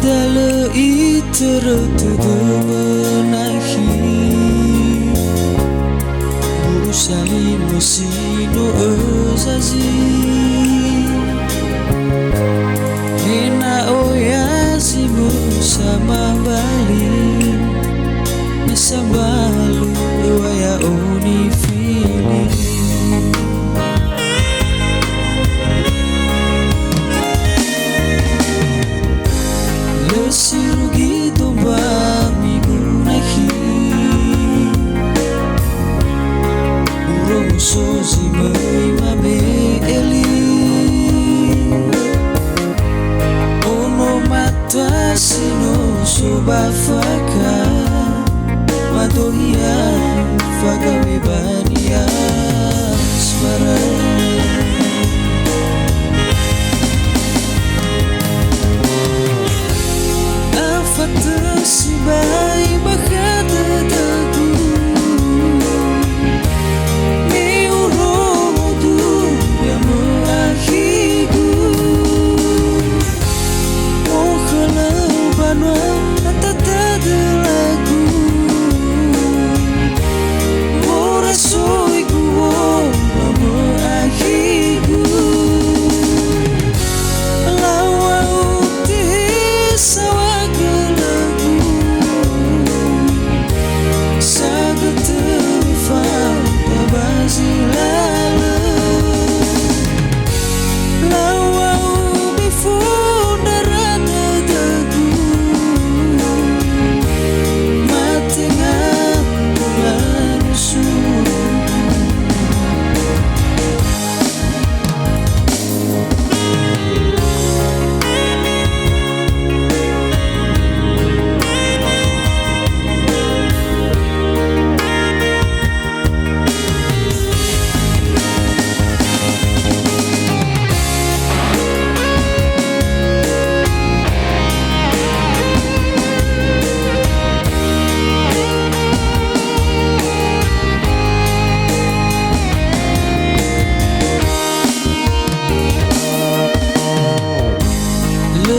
Dale itertudu menahi Burusali musino ezazi Hena oyasi bersama bali Nisabalu ewaya onifili Sirugi tomba migunahi Urong sozi mame eli Ono mata sino sobafaka Madohia fagawe bania smara Sibai bakata tagu Mi urodu ya merahiku Oh kalau banwa atata delagu Oh rasoiku oh merahiku Lawa uti sawa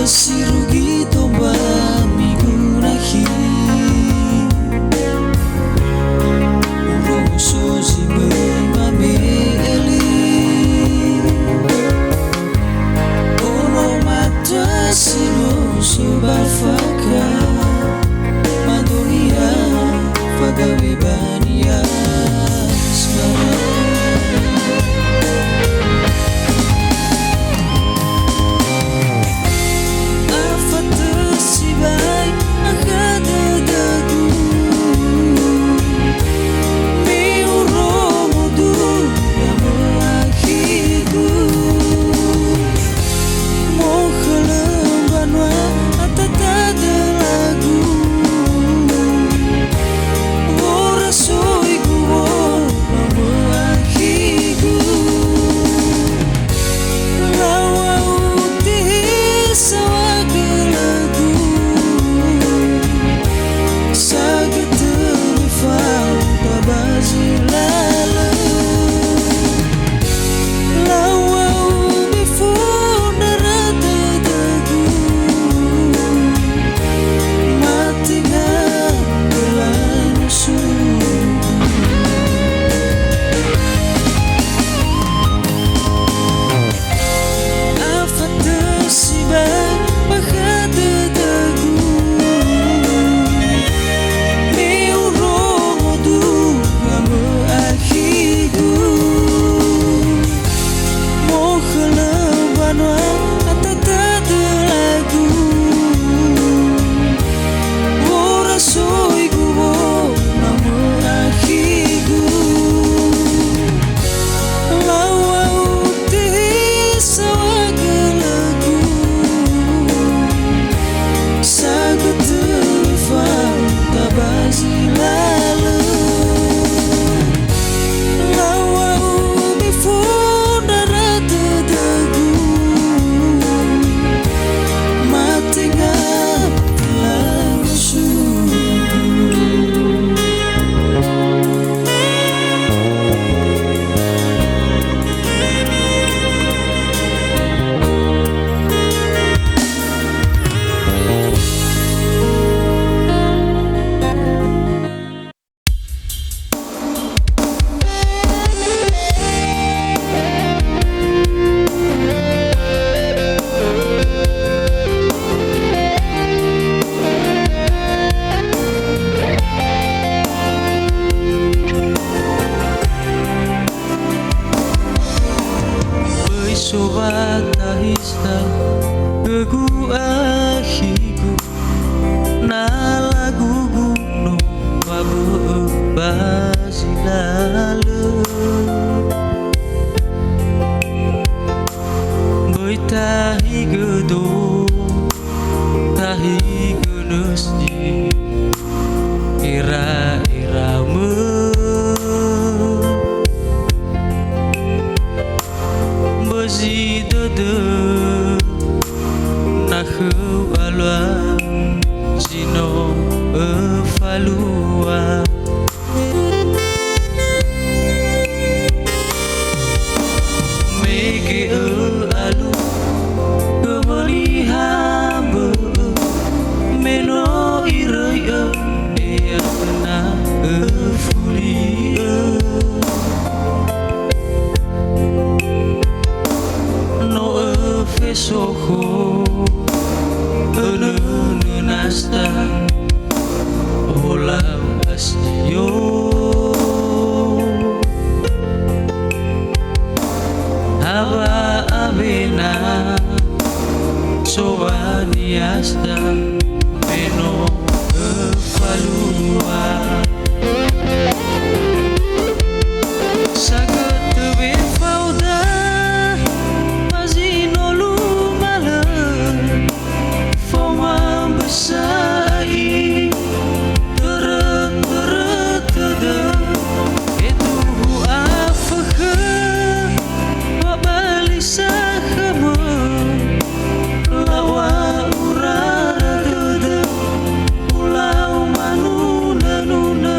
Sirugi tomba migunahi Urong sozi mame eli Ono mata sino sobafaka Madohia fagawe bania smara Gunusti ira-iramu bezi dode nahu alwa sino falua mege alu kemani hamba meno iraya ea na fulia no fesoho ene nasta olam asyo aba abena sovani asta meno falua sagat be fauda mazino lumala foma besai teret tada itu afakha wabali sakhama lawa urara tada ulau manuna nuna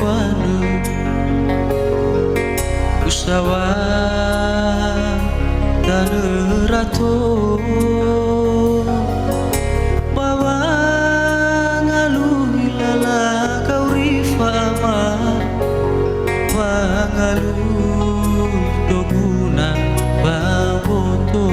fanu usawa dan rato bawa ngalu lala kau rifama wangalu doguna baboto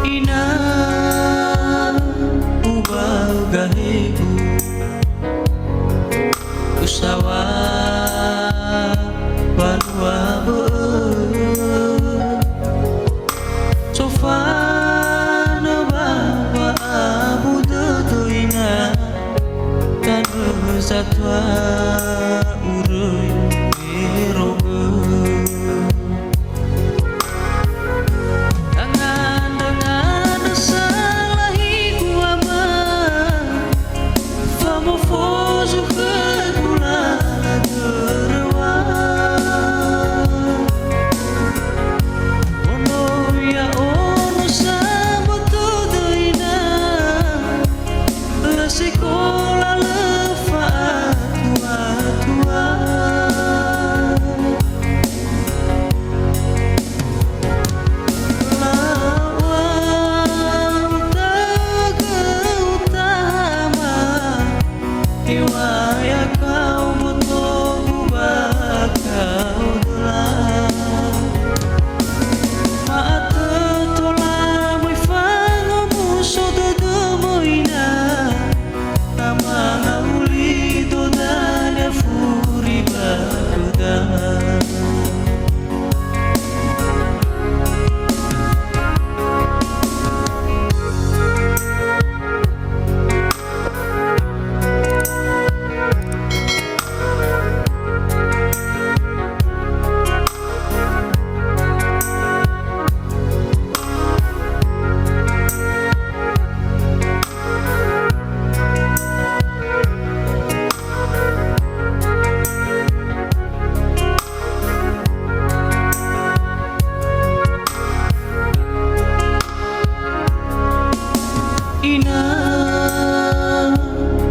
ina ubah gahebu usawa balua sofana bawa abu dodoina dan satwa urui eroge Iwaya kau butuh ubah kau dolar Maat tola muy fango muso dodo moina Nama ngauli dodanya furi baruda ina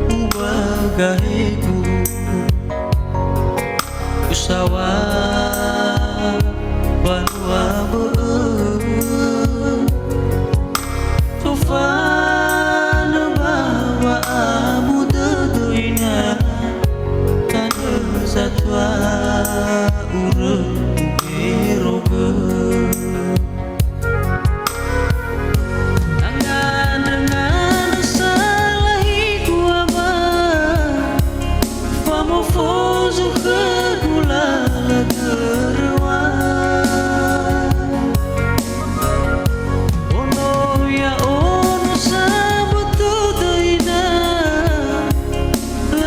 ubah gahebu usawa balua sofana bawa abu dodoina kana satwa urung eroge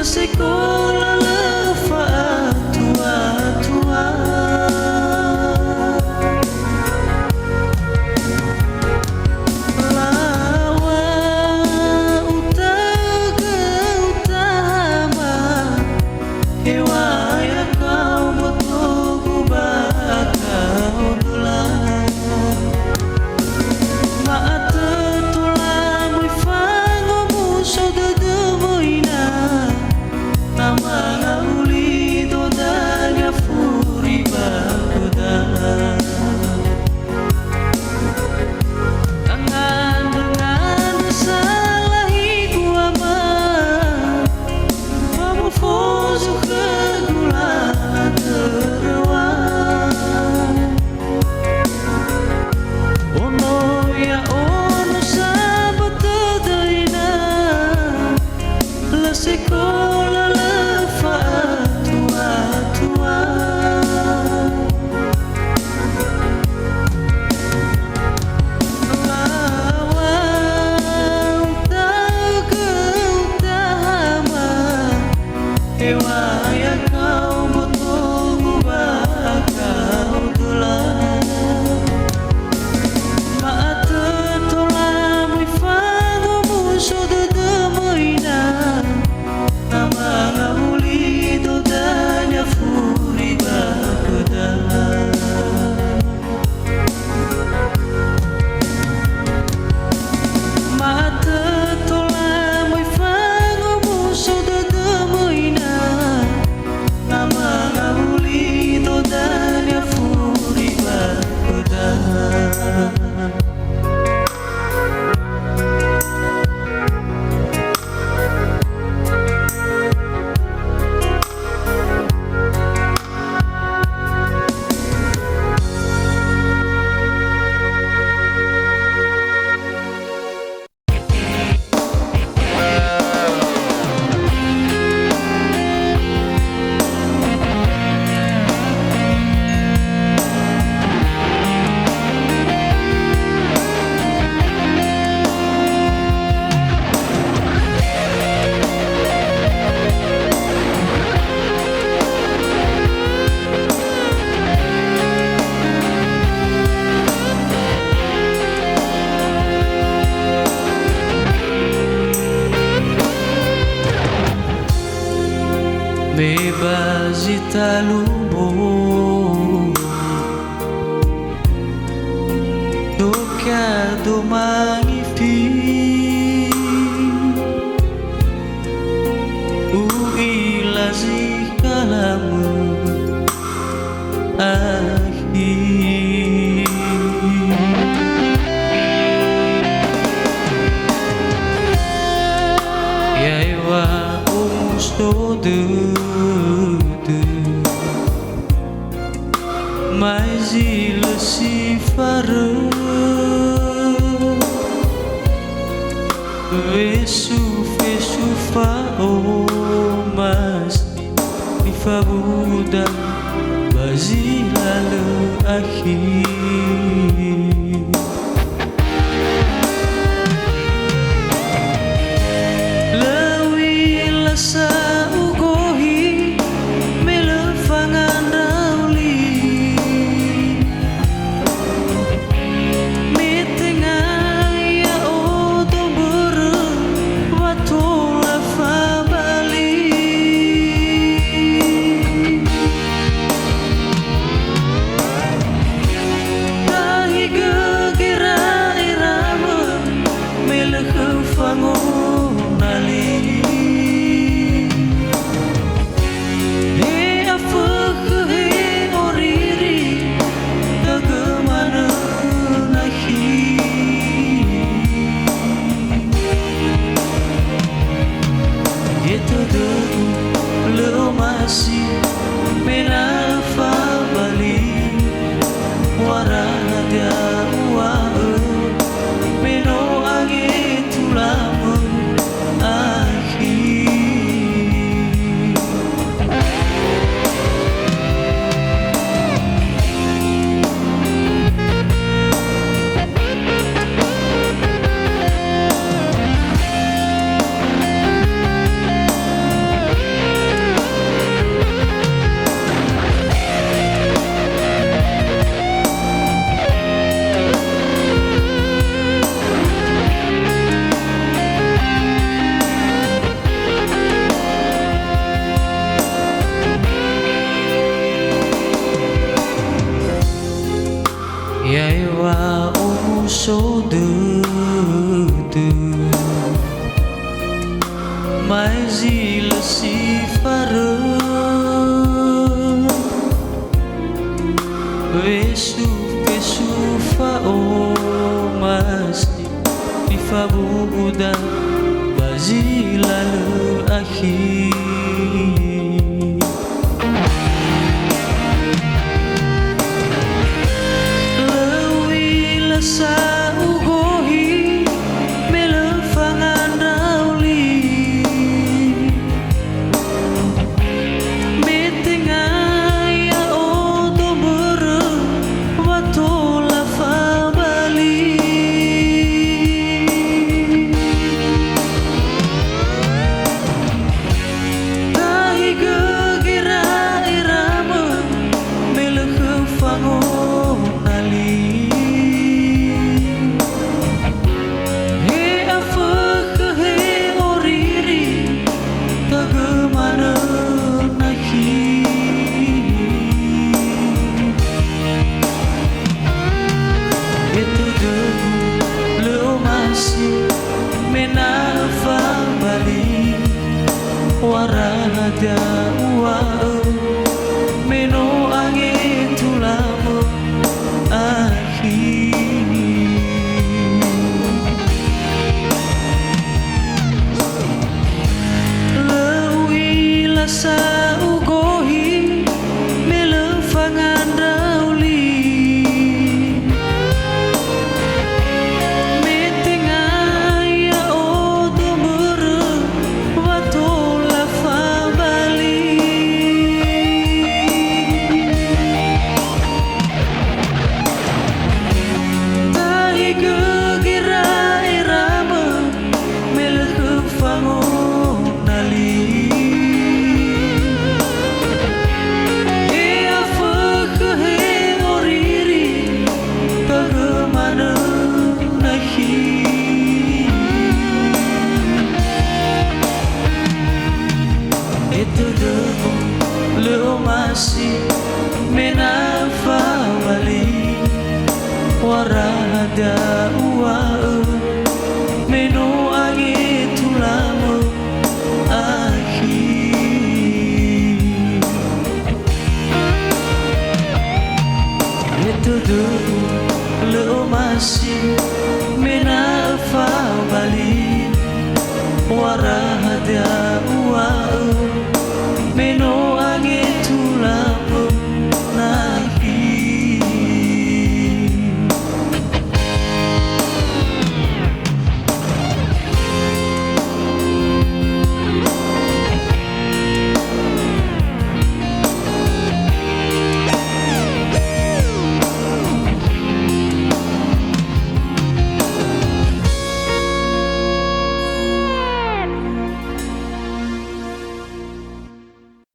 Sekolah lefaat tua-tua Lawa utama Hewaya kau butuh ubah kau dolar Maat tetulah muy fango muso dodo moina Nama ngauli dodanya furi baruda Tangan dengan salahi guama Kamu fozu kegulaan teruan Ono ya ono sabat dodoina Sekolah lefaat tua-tua Lawa utama Hewaya kau butuh ubah kau dolar Maat tola muy fango muso dodo moina Nama ngauli dodanya furi baruda bebas italubo tocado magnifique uilazi kalamu akhir yaiwa umustode mas ele se fará vesu fesu fao mas di fabuda bazilala akhir lawi lasa ugohi melefangan rauli metengaya odo bere watola fabali tahi gegira irama meleke fangonali masih menafa bali waradia wa meno age tulamu akhir yaiwa umusode mas ele se fará vesu vesu fao mas di fabuda bazilala akhir sa ugohi melefangan rauli metengaya odo bere watola fabali tahi gegira irama meleke fangonali menafa bali warada wa meno age tulamu akhir lawi lasa ugohi melefangan rauli fangonali leo masih menafa bali warada ua meno angin tulamo akhir itu dulu leo masih